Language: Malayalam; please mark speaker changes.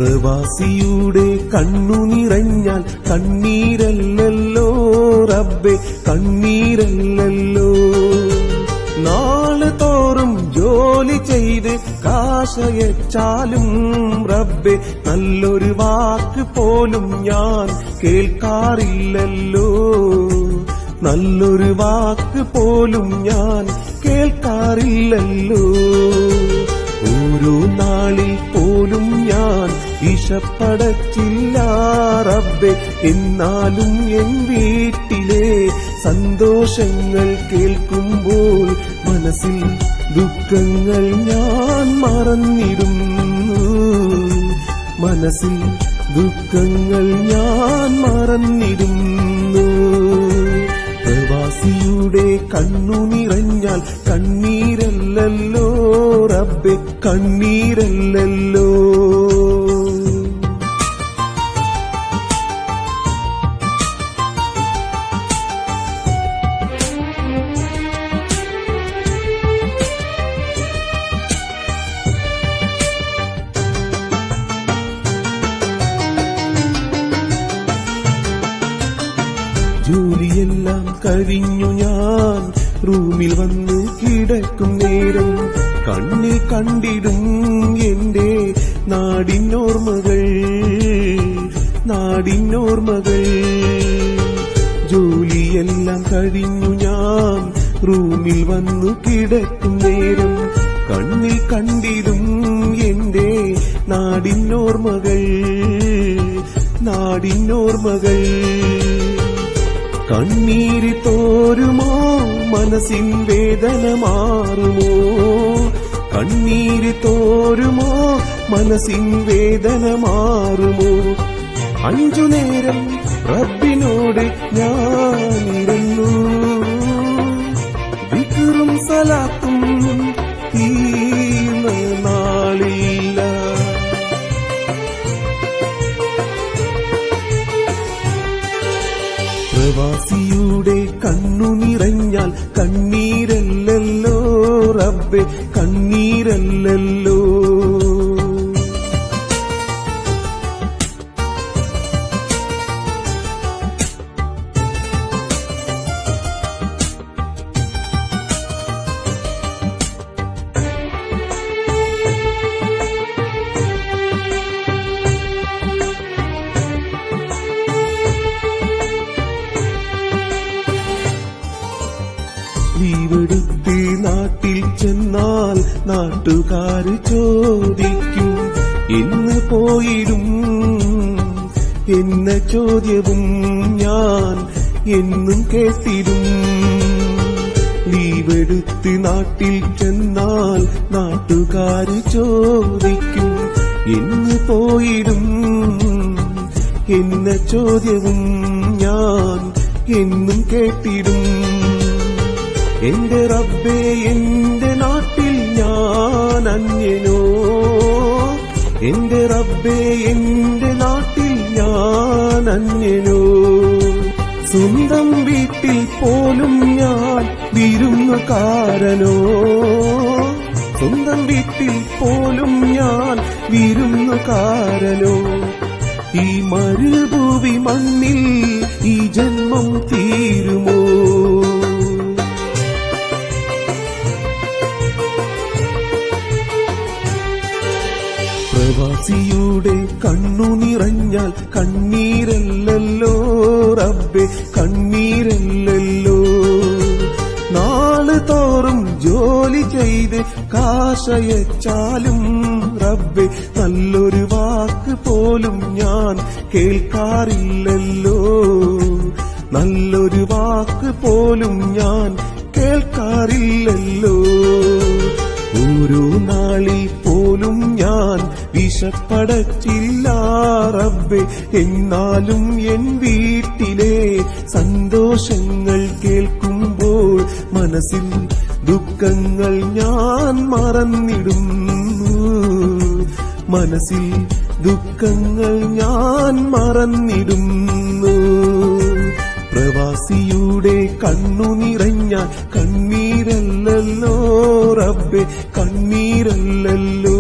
Speaker 1: പ്രവാസിയുടെ കണ്ണു നിറഞ്ഞാൽ കണ്ണീരല്ലല്ലോ റബ്ബേ, കണ്ണീരല്ലല്ലോ. നാള് തോറും ജോലി ചെയ്ത് കാശയച്ചാലും റബ്ബേ, നല്ലൊരു വാക്ക് പോലും ഞാൻ കേൾക്കാറില്ലല്ലോ, നല്ലൊരു വാക്ക് പോലും ഞാൻ കേൾക്കാറില്ലല്ലോ. ഓരോ നാളിൽ പോലും ഞാൻ വിശപ്പടച്ചില്ല റബ്ബേ, എന്നാലും എൻ വീട്ടിലെ സന്തോഷങ്ങൾ കേൾക്കുമ്പോൾ മനസ്സിൽ ദുഃഖങ്ങൾ ഞാൻ മറന്നിടുന്നു, മനസ്സിൽ ദുഃഖങ്ങൾ ഞാൻ മറന്നിടുന്നു. പ്രവാസിയുടെ കണ്ണു നിറഞ്ഞാൽ കണ്ണീരല്ലല്ലോ റബ്ബേ, കണ്ണീരല്ലല്ലോ. ജോലിയെല്ലാം കഴിഞ്ഞു ഞാൻ റൂമിൽ വന്ന് കിടക്കും നേരം കണ്ണിൽ കണ്ടിടും എന്റെ നാടിനോർമ്മകൾ, നാടിനോർമ്മകൾ. ജോലിയെല്ലാം കഴിഞ്ഞു ഞാൻ റൂമിൽ വന്നു കിടക്കും നേരം കണ്ണിൽ കണ്ടിടും എന്റെ നാടിനോർമ്മകൾ, നാടിനോർമ്മകൾ. കണ്ണീര് തോരുമോ മനസ്സിൻ വേദന മാറുമോ, കണ്ണീര് തോരുമോ മനസ്സിൻ വേദന മാറുമോ. 5 നേരം റബ്ബിനോട് ഞാനിരുന്നു, ദിക്റും സലാത്തും തീർന്ന നാളില്ല. പ്രവാസിയുടെ കണ്ണു നിറഞ്ഞാൽ കണ്ണീരല്ലല്ലോ റബ്ബേ, കണ്ണീരല്ലല്ലോ. ലീവെടുത്ത് നാട്ടിൽ ചെന്നാൽ നാട്ടുകാര് ചോദിക്കും എന്ന് പോയിടും എന്ന ചോദ്യവും ഞാൻ എന്നും കേട്ടിടും. ലീവെടുത്ത് നാട്ടിൽ ചെന്നാൽ നാട്ടുകാര് ചോദിക്കും എന്ന് പോയിടും എന്ന ചോദ്യവും ഞാൻ എന്നും കേട്ടിടും. എന്റെ റബ്ബേ, എന്റെ നാട്ടിൽ ഞാൻ അന്യനോ, എന്റെ റബ്ബേ, എന്റെ നാട്ടിൽ ഞാൻ അന്യനോ. സ്വന്തം വീട്ടിൽ പോലും ഞാൻ വിരുന്നുകാരനോ, സ്വന്തം വീട്ടിൽ പോലും ഞാൻ വിരുന്നുകാരനോ. ഈ മരുഭൂമി മണ്ണിൽ ഈ ജന്മം തീരുമോ. പ്രവാസിയുടെ കണ്ണു നിറഞ്ഞാൽ കണ്ണീരല്ലല്ലോ റബ്ബേ, കണ്ണീരല്ലല്ലോ. നാള് തോറും ജോലി ചെയ്ത് കാശയച്ചാലും റബ്ബേ, നല്ലൊരു വാക്ക് പോലും ഞാൻ കേൾക്കാറില്ലല്ലോ, നല്ലൊരു വാക്ക് പോലും ഞാൻ കേൾക്കാറില്ലല്ലോ. ഓരോ നാളിൽ പോലും ഞാൻ വിശപ്പടച്ചില്ല റബ്ബേ, എന്നാലും എൻ വീട്ടിലെ സന്തോഷങ്ങൾ കേൾക്കുമ്പോൾ മനസ്സിൽ ദുഃഖങ്ങൾ ഞാൻ മറന്നിടുന്നു, മനസ്സിൽ ദുഃഖങ്ങൾ ഞാൻ മറന്നിടുന്നു. പ്രവാസിയുടെ കണ്ണു നിറഞ്ഞാൽ കണ്ണീരല്ലല്ലോ റബ്ബേ, കണ്ണീരല്ലല്ലോ.